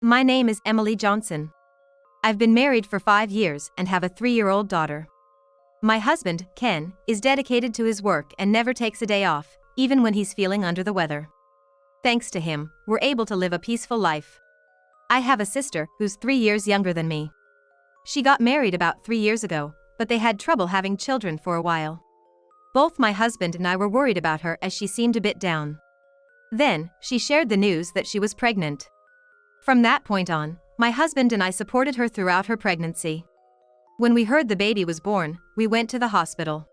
My name is Emily Johnson. I've been married for 5 years and have a 3-year-old daughter. My husband, Ken, is dedicated to his work and never takes a day off, even when he's feeling under the weather. Thanks to him, we're able to live a peaceful life. I have a sister who's 3 years younger than me. She got married about 3 years ago, but they had trouble having children for a while. Both my husband and I were worried about her as she seemed a bit down. Then, she shared the news that she was pregnant. From that point on, my husband and I supported her throughout her pregnancy. When we heard the baby was born, we went to the hospital.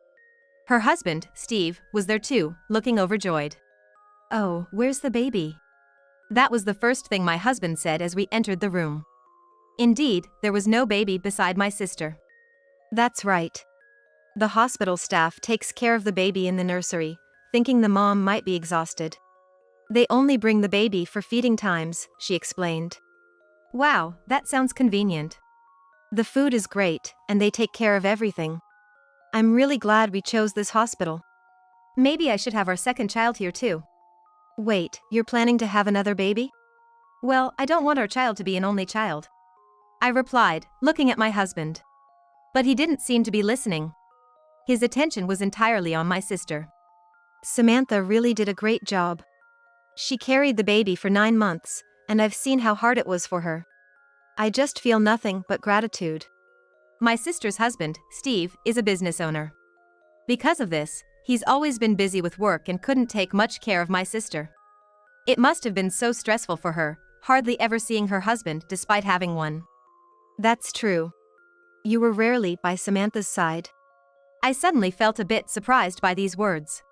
Her husband, Steve, was there too, looking overjoyed. "Oh, where's the baby?" That was the first thing my husband said as we entered the room. Indeed, there was no baby beside my sister. That's right. The hospital staff takes care of the baby in the nursery, thinking the mom might be exhausted. They only bring the baby for feeding times, she explained. Wow, that sounds convenient. The food is great, and they take care of everything. I'm really glad we chose this hospital. Maybe I should have our second child here too. Wait, you're planning to have another baby? Well, I don't want our child to be an only child, I replied, looking at my husband. But he didn't seem to be listening. His attention was entirely on my sister. Samantha really did a great job. She carried the baby for 9 months, and I've seen how hard it was for her. I just feel nothing but gratitude. My sister's husband, Steve, is a business owner. Because of this, he's always been busy with work and couldn't take much care of my sister. It must have been so stressful for her, hardly ever seeing her husband despite having one. That's true. You were rarely by Samantha's side. I suddenly felt a bit surprised by these words.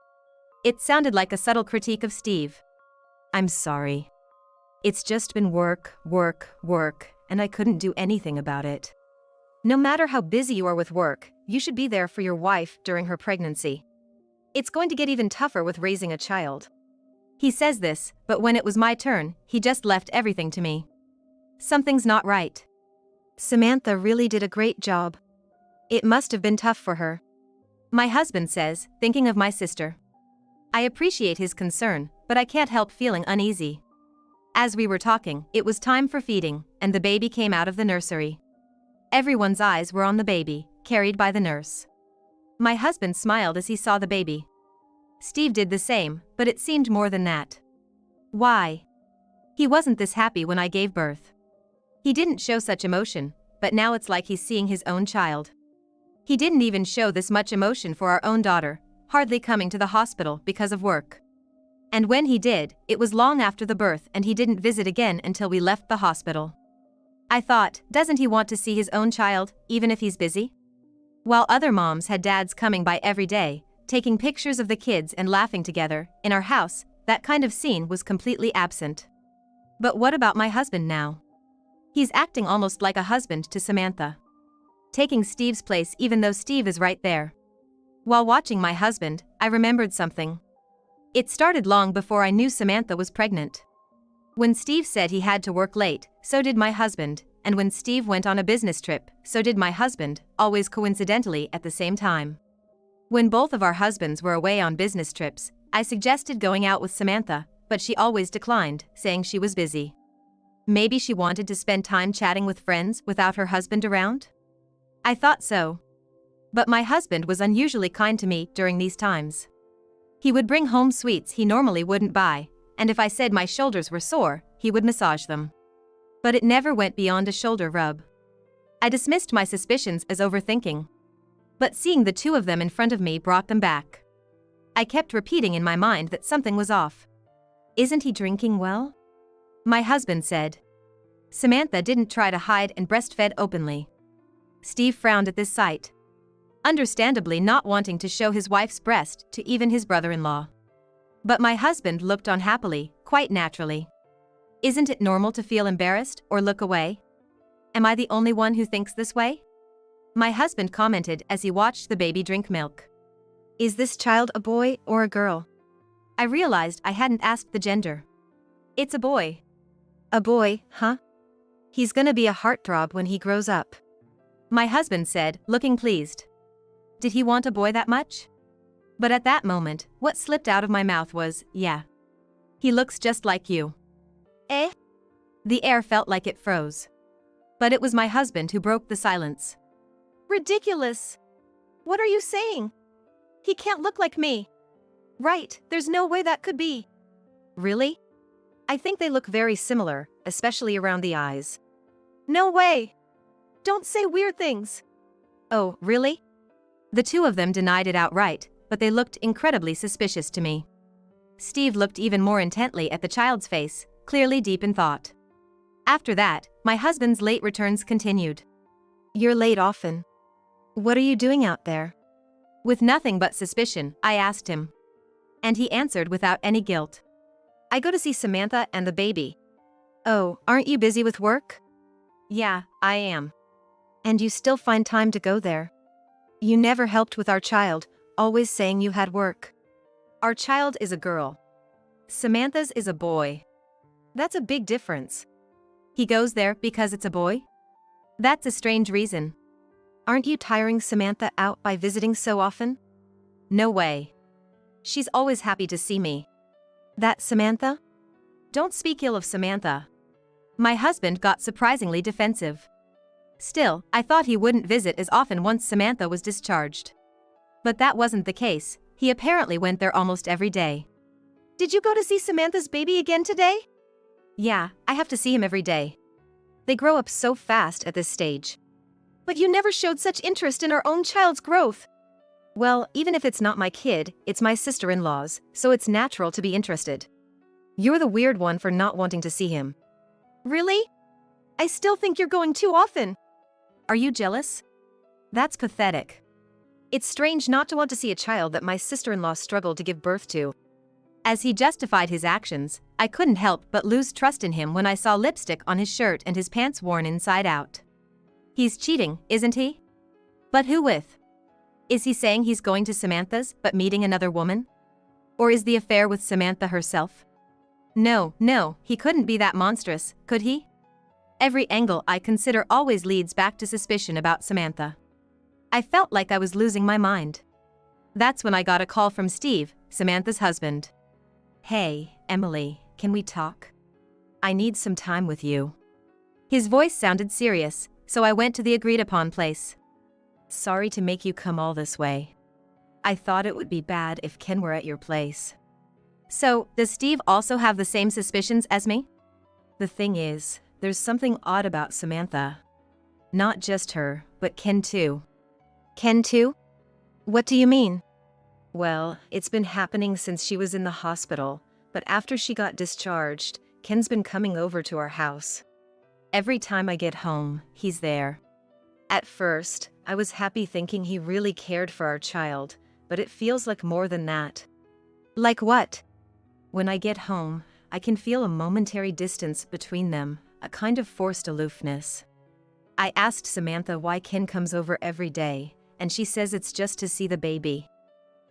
It sounded like a subtle critique of Steve. I'm sorry. It's just been work, and I couldn't do anything about it. No matter how busy you are with work, you should be there for your wife during her pregnancy. It's going to get even tougher with raising a child. He says this, but when it was my turn, he just left everything to me. Something's not right. Samantha really did a great job. It must have been tough for her. My husband says, thinking of my sister. I appreciate his concern, but I can't help feeling uneasy. As we were talking, it was time for feeding, and the baby came out of the nursery. Everyone's eyes were on the baby, carried by the nurse. My husband smiled as he saw the baby. Steve did the same, but it seemed more than that. Why? He wasn't this happy when I gave birth. He didn't show such emotion, but now it's like he's seeing his own child. He didn't even show this much emotion for our own daughter, hardly coming to the hospital because of work. And when he did, it was long after the birth and he didn't visit again until we left the hospital. I thought, doesn't he want to see his own child, even if he's busy? While other moms had dads coming by every day, taking pictures of the kids and laughing together, in our house, that kind of scene was completely absent. But what about my husband now? He's acting almost like a husband to Samantha. Taking Steve's place even though Steve is right there. While watching my husband, I remembered something. It started long before I knew Samantha was pregnant. When Steve said he had to work late, so did my husband, and when Steve went on a business trip, so did my husband, always coincidentally at the same time. When both of our husbands were away on business trips, I suggested going out with Samantha, but she always declined, saying she was busy. Maybe she wanted to spend time chatting with friends without her husband around? I thought so. But my husband was unusually kind to me during these times. He would bring home sweets he normally wouldn't buy, and if I said my shoulders were sore, he would massage them. But it never went beyond a shoulder rub. I dismissed my suspicions as overthinking. But seeing the two of them in front of me brought them back. I kept repeating in my mind that something was off. Isn't he drinking well? My husband said. Samantha didn't try to hide and breastfed openly. Steve frowned at this sight. Understandably not wanting to show his wife's breast to even his brother-in-law. But my husband looked on happily, quite naturally. Isn't it normal to feel embarrassed or look away? Am I the only one who thinks this way? My husband commented as he watched the baby drink milk. Is this child a boy or a girl? I realized I hadn't asked the gender. It's a boy. A boy, huh? He's gonna be a heartthrob when he grows up. My husband said, looking pleased. Did he want a boy that much? But at that moment, what slipped out of my mouth was, yeah. He looks just like you. Eh? The air felt like it froze. But it was my husband who broke the silence. Ridiculous! What are you saying? He can't look like me. Right, there's no way that could be. Really? I think they look very similar, especially around the eyes. No way! Don't say weird things. Oh, really? The two of them denied it outright, but they looked incredibly suspicious to me. Steve looked even more intently at the child's face, clearly deep in thought. After that, my husband's late returns continued. You're late often. What are you doing out there? With nothing but suspicion, I asked him. And he answered without any guilt. I go to see Samantha and the baby. Oh, aren't you busy with work? Yeah, I am. And you still find time to go there? You never helped with our child, always saying you had work. Our child is a girl. Samantha's is a boy. That's a big difference. He goes there because it's a boy? That's a strange reason. Aren't you tiring Samantha out by visiting so often? No way. She's always happy to see me. That Samantha? Don't speak ill of Samantha. My husband got surprisingly defensive. Still, I thought he wouldn't visit as often once Samantha was discharged. But that wasn't the case. He apparently went there almost every day. Did you go to see Samantha's baby again today? Yeah, I have to see him every day. They grow up so fast at this stage. But you never showed such interest in our own child's growth. Well, even if it's not my kid, it's my sister-in-law's, so it's natural to be interested. You're the weird one for not wanting to see him. Really? I still think you're going too often. Are you jealous? That's pathetic. It's strange not to want to see a child that my sister-in-law struggled to give birth to. As he justified his actions, I couldn't help but lose trust in him when I saw lipstick on his shirt and his pants worn inside out. He's cheating, isn't he? But who with? Is he saying he's going to Samantha's but meeting another woman? Or is the affair with Samantha herself? No, he couldn't be that monstrous, could he? Every angle I consider always leads back to suspicion about Samantha. I felt like I was losing my mind. That's when I got a call from Steve, Samantha's husband. Hey, Emily, can we talk? I need some time with you. His voice sounded serious, so I went to the agreed-upon place. Sorry to make you come all this way. I thought it would be bad if Ken were at your place. So, does Steve also have the same suspicions as me? The thing is, there's something odd about Samantha. Not just her, but Ken too. Ken too? What do you mean? Well, it's been happening since she was in the hospital, but after she got discharged, Ken's been coming over to our house. Every time I get home, he's there. At first, I was happy thinking he really cared for our child, but it feels like more than that. Like what? When I get home, I can feel a momentary distance between them, a kind of forced aloofness. I asked Samantha why Ken comes over every day, and she says it's just to see the baby.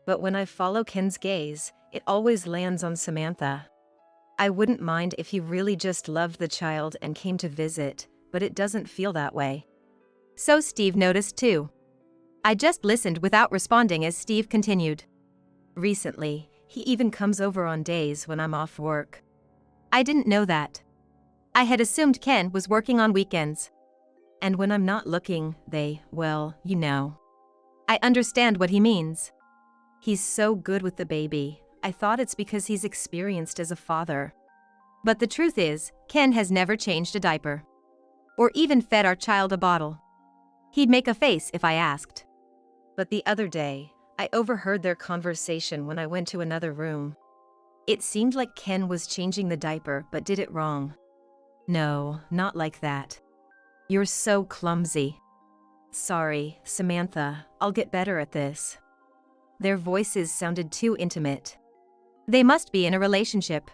But when I follow Ken's gaze, it always lands on Samantha. I wouldn't mind if he really just loved the child and came to visit, but it doesn't feel that way. So Steve noticed too. I just listened without responding as Steve continued. Recently, he even comes over on days when I'm off work. I didn't know that. I had assumed Ken was working on weekends. And when I'm not looking, well, you know. I understand what he means. He's so good with the baby. I thought it's because he's experienced as a father. But the truth is, Ken has never changed a diaper. Or even fed our child a bottle. He'd make a face if I asked. But the other day, I overheard their conversation when I went to another room. It seemed like Ken was changing the diaper but did it wrong. No, not like that. You're so clumsy. Sorry, Samantha, I'll get better at this. Their voices sounded too intimate. They must be in a relationship.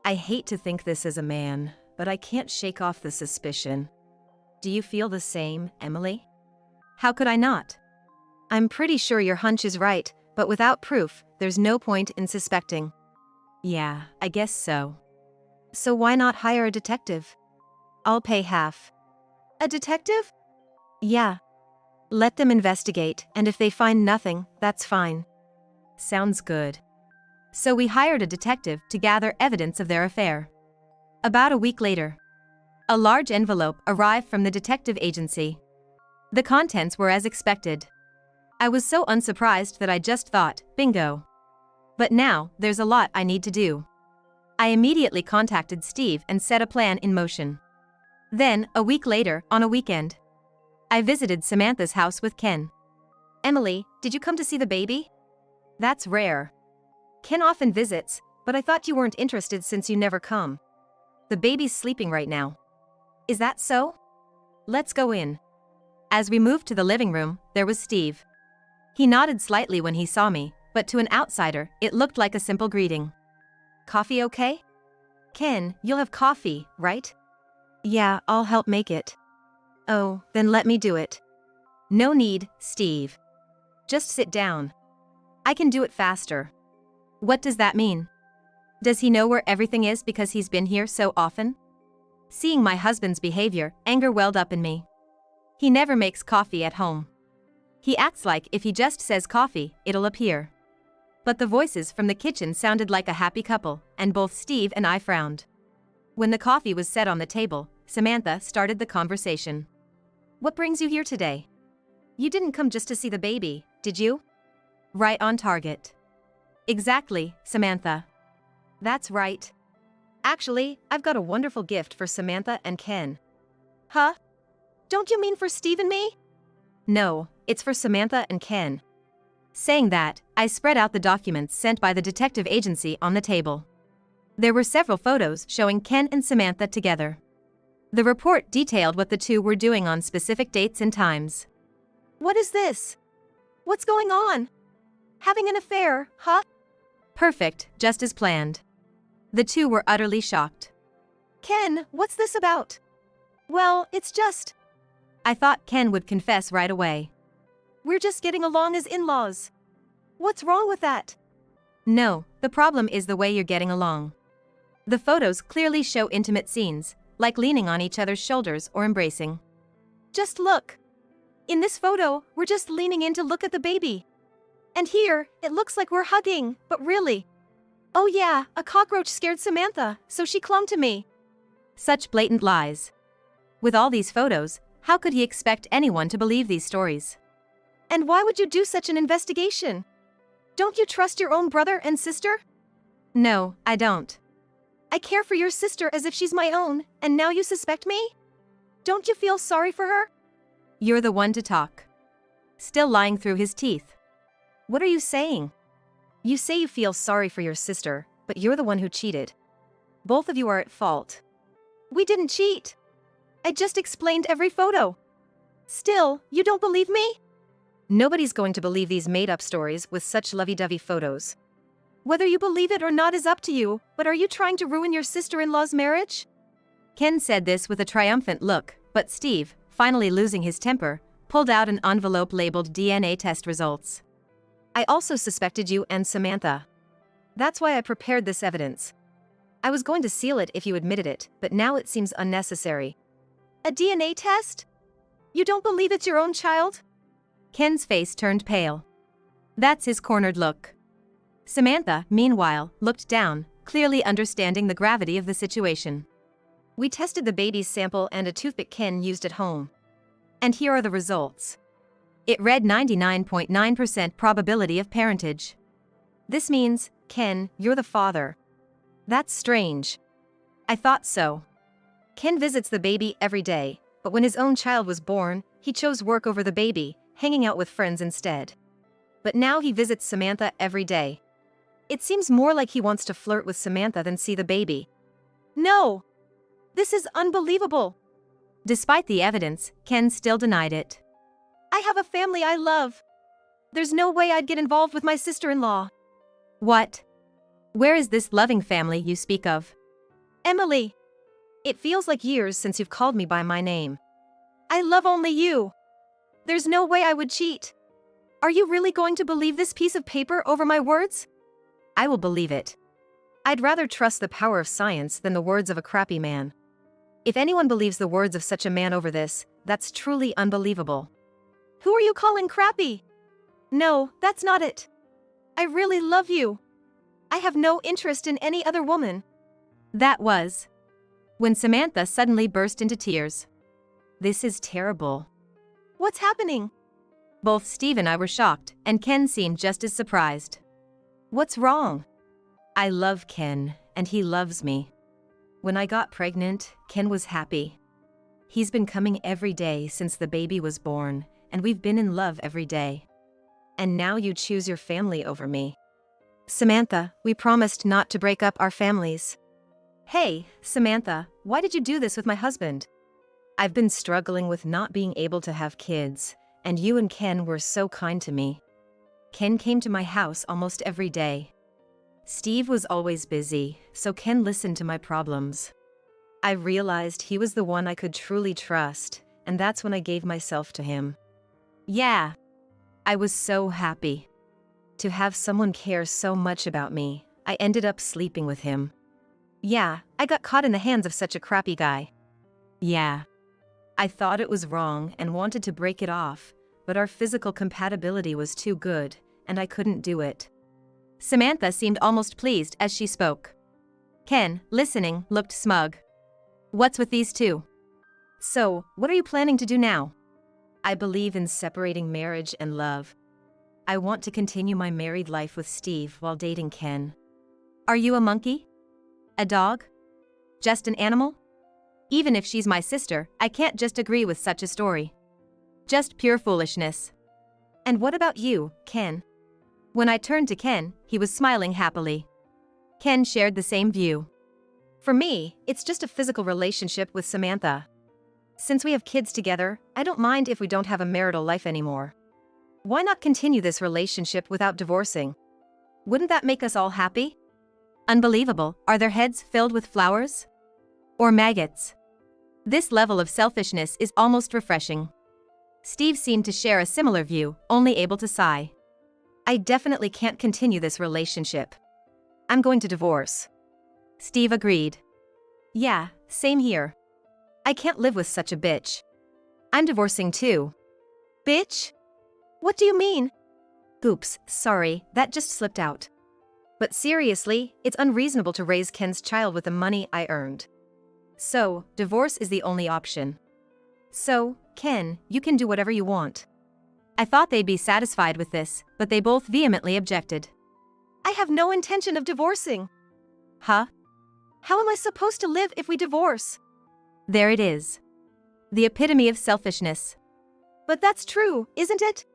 I hate to think this as a man, but I can't shake off the suspicion. Do you feel the same, Emily? How could I not? I'm pretty sure your hunch is right, but without proof, there's no point in suspecting. Yeah, I guess so. So why not hire a detective? I'll pay half. A detective? Yeah. Let them investigate, and if they find nothing, that's fine. Sounds good. So we hired a detective to gather evidence of their affair. About a week later, A large envelope arrived from the detective agency. The contents were as expected. I was so unsurprised that I just thought, bingo. But now, there's a lot I need to do. I immediately contacted Steve and set a plan in motion. Then, a week later, on a weekend, I visited Samantha's house with Ken. Emily, did you come to see the baby? That's rare. Ken often visits, but I thought you weren't interested since you never come. The baby's sleeping right now. Is that so? Let's go in. As we moved to the living room, there was Steve. He nodded slightly when he saw me, but to an outsider, it looked like a simple greeting. Coffee okay? Ken, you'll have coffee, right? Yeah, I'll help make it. Oh, then let me do it. No need, Steve. Just sit down. I can do it faster. What does that mean? Does he know where everything is because he's been here so often? Seeing my husband's behavior, anger welled up in me. He never makes coffee at home. He acts like if he just says coffee, it'll appear. But the voices from the kitchen sounded like a happy couple, and both Steve and I frowned. When the coffee was set on the table, Samantha started the conversation. What brings you here today? You didn't come just to see the baby, did you? Right on target. Exactly, Samantha. That's right. Actually, I've got a wonderful gift for Samantha and Ken. Huh? Don't you mean for Steve and me? No, it's for Samantha and Ken. Saying that, I spread out the documents sent by the detective agency on the table. There were several photos showing Ken and Samantha together. The report detailed what the two were doing on specific dates and times. What is this? What's going on? Having an affair, huh? Perfect, just as planned. The two were utterly shocked. Ken, what's this about? Well, it's just... I thought Ken would confess right away. We're just getting along as in-laws. What's wrong with that? No, the problem is the way you're getting along. The photos clearly show intimate scenes, like leaning on each other's shoulders or embracing. Just look. In this photo, we're just leaning in to look at the baby. And here, it looks like we're hugging, but really. Oh yeah, a cockroach scared Samantha, so she clung to me. Such blatant lies. With all these photos, how could he expect anyone to believe these stories? And why would you do such an investigation? Don't you trust your own brother and sister? No, I don't. I care for your sister as if she's my own, and now you suspect me? Don't you feel sorry for her? You're the one to talk. Still lying through his teeth. What are you saying? You say you feel sorry for your sister, but you're the one who cheated. Both of you are at fault. We didn't cheat. I just explained every photo. Still, you don't believe me? Nobody's going to believe these made-up stories with such lovey-dovey photos. Whether you believe it or not is up to you, but are you trying to ruin your sister-in-law's marriage? Ken said this with a triumphant look, but Steve, finally losing his temper, pulled out an envelope labeled DNA test results. I also suspected you and Samantha. That's why I prepared this evidence. I was going to seal it if you admitted it, but now it seems unnecessary. A DNA test? You don't believe it's your own child? Ken's face turned pale. That's his cornered look. Samantha, meanwhile, looked down, clearly understanding the gravity of the situation. We tested the baby's sample and a toothpick Ken used at home. And here are the results. It read 99.9% probability of parentage. This means, Ken, you're the father. That's strange. I thought so. Ken visits the baby every day, but when his own child was born, he chose work over the baby, hanging out with friends instead. But now he visits Samantha every day. It seems more like he wants to flirt with Samantha than see the baby. No! This is unbelievable! Despite the evidence, Ken still denied it. I have a family I love. There's no way I'd get involved with my sister-in-law. What? Where is this loving family you speak of? Emily. It feels like years since you've called me by my name. I love only you. There's no way I would cheat. Are you really going to believe this piece of paper over my words? I will believe it. I'd rather trust the power of science than the words of a crappy man. If anyone believes the words of such a man over this, that's truly unbelievable. Who are you calling crappy? No, that's not it. I really love you. I have no interest in any other woman. That was when Samantha suddenly burst into tears. This is terrible. What's happening? Both Steve and I were shocked, and Ken seemed just as surprised. What's wrong? I love Ken, and he loves me. When I got pregnant, Ken was happy. He's been coming every day since the baby was born, and we've been in love every day. And now you choose your family over me. Samantha, we promised not to break up our families. Hey, Samantha, why did you do this with my husband? I've been struggling with not being able to have kids, and you and Ken were so kind to me. Ken came to my house almost every day. Steve was always busy, so Ken listened to my problems. I realized he was the one I could truly trust, and that's when I gave myself to him. Yeah, I was so happy. To have someone care so much about me, I ended up sleeping with him. Yeah, I got caught in the hands of such a crappy guy. Yeah. I thought it was wrong and wanted to break it off, but our physical compatibility was too good, and I couldn't do it. Samantha seemed almost pleased as she spoke. Ken, listening, looked smug. What's with these two? So, what are you planning to do now? I believe in separating marriage and love. I want to continue my married life with Steve while dating Ken. Are you a monkey? A dog? Just an animal? Even if she's my sister, I can't just agree with such a story. Just pure foolishness. And what about you, Ken? When I turned to Ken, he was smiling happily. Ken shared the same view. For me, it's just a physical relationship with Samantha. Since we have kids together, I don't mind if we don't have a marital life anymore. Why not continue this relationship without divorcing? Wouldn't that make us all happy? Unbelievable, are their heads filled with flowers? Or maggots? This level of selfishness is almost refreshing. Steve seemed to share a similar view, only able to sigh. I definitely can't continue this relationship. I'm going to divorce. Steve agreed. Yeah, same here. I can't live with such a bitch. I'm divorcing too. Bitch? What do you mean? Oops, sorry, that just slipped out. But seriously, it's unreasonable to raise Ken's child with the money I earned. So, divorce is the only option. So, Ken, you can do whatever you want. I thought they'd be satisfied with this, but they both vehemently objected. I have no intention of divorcing. Huh? How am I supposed to live if we divorce? There it is. The epitome of selfishness. But that's true, isn't it?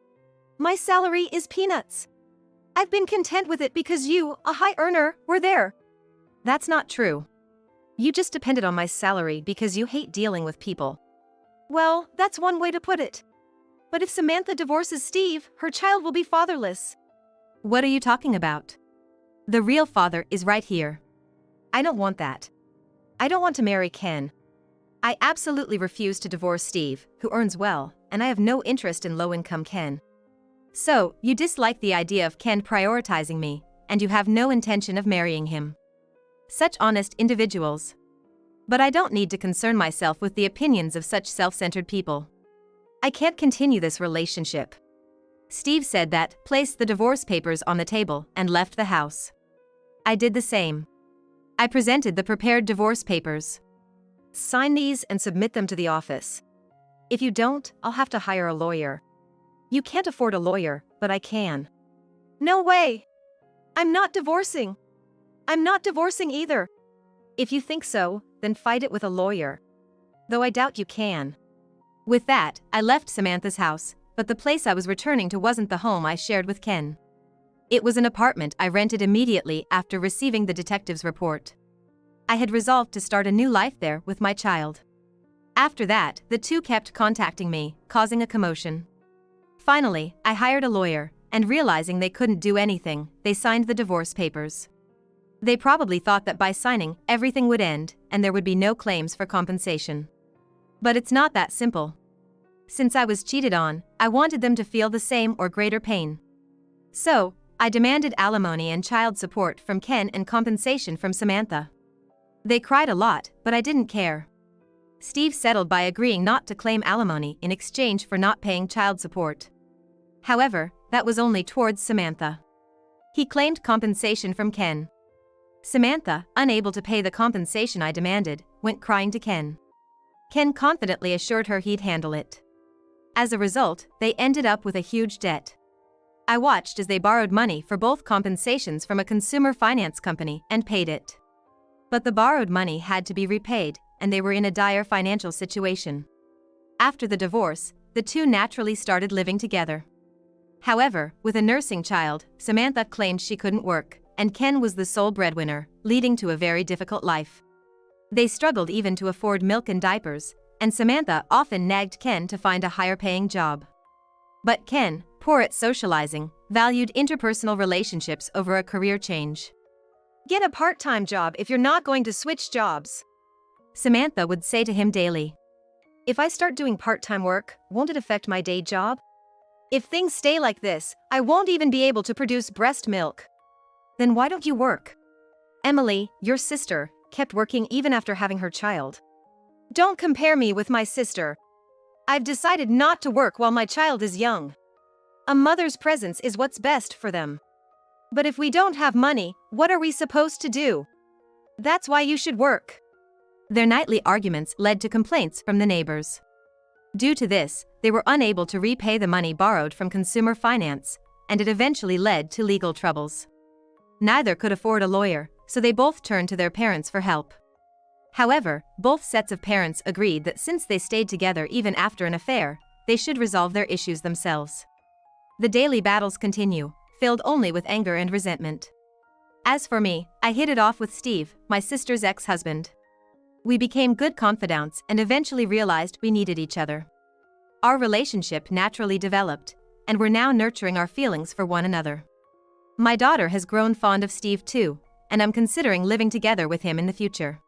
My salary is peanuts. I've been content with it because you, a high earner, were there. That's not true. You just depended on my salary because you hate dealing with people. Well, that's one way to put it. But if Samantha divorces Steve, her child will be fatherless. What are you talking about? The real father is right here. I don't want that. I don't want to marry Ken. I absolutely refuse to divorce Steve, who earns well, and I have no interest in low-income Ken. So, you dislike the idea of Ken prioritizing me, and you have no intention of marrying him. Such honest individuals. But I don't need to concern myself with the opinions of such self-centered people. I can't continue this relationship. Steve said that, placed the divorce papers on the table, and left the house. I did the same. I presented the prepared divorce papers. Sign these and submit them to the office. If you don't, I'll have to hire a lawyer. You can't afford a lawyer, but I can. No way! I'm not divorcing. I'm not divorcing either. If you think so, then fight it with a lawyer. Though I doubt you can. With that, I left Samantha's house, but the place I was returning to wasn't the home I shared with Ken. It was an apartment I rented immediately after receiving the detective's report. I had resolved to start a new life there with my child. After that, the two kept contacting me, causing a commotion. Finally, I hired a lawyer, and realizing they couldn't do anything, they signed the divorce papers. They probably thought that by signing, everything would end, and there would be no claims for compensation. But it's not that simple. Since I was cheated on, I wanted them to feel the same or greater pain. So, I demanded alimony and child support from Ken and compensation from Samantha. They cried a lot, but I didn't care. Steve settled by agreeing not to claim alimony in exchange for not paying child support. However, that was only towards Samantha. He claimed compensation from Ken. Samantha, unable to pay the compensation I demanded, went crying to Ken. Ken confidently assured her he'd handle it. As a result, they ended up with a huge debt. I watched as they borrowed money for both compensations from a consumer finance company and paid it. But the borrowed money had to be repaid, and they were in a dire financial situation. After the divorce, the two naturally started living together. However, with a nursing child, Samantha claimed she couldn't work, and Ken was the sole breadwinner, leading to a very difficult life. They struggled even to afford milk and diapers, and Samantha often nagged Ken to find a higher-paying job. But Ken, poor at socializing, valued interpersonal relationships over a career change. Get a part-time job if you're not going to switch jobs, Samantha would say to him daily. If I start doing part-time work, won't it affect my day job? If things stay like this, I won't even be able to produce breast milk. Then why don't you work? Emily, your sister, kept working even after having her child. Don't compare me with my sister. I've decided not to work while my child is young. A mother's presence is what's best for them. But if we don't have money, what are we supposed to do? That's why you should work. Their nightly arguments led to complaints from the neighbors. Due to this, they were unable to repay the money borrowed from consumer finance, and it eventually led to legal troubles. Neither could afford a lawyer, so they both turned to their parents for help. However, both sets of parents agreed that since they stayed together even after an affair, they should resolve their issues themselves. The daily battles continue, filled only with anger and resentment. As for me, I hit it off with Steve, my sister's ex-husband. We became good confidants and eventually realized we needed each other. Our relationship naturally developed, and we're now nurturing our feelings for one another. My daughter has grown fond of Steve too, and I'm considering living together with him in the future.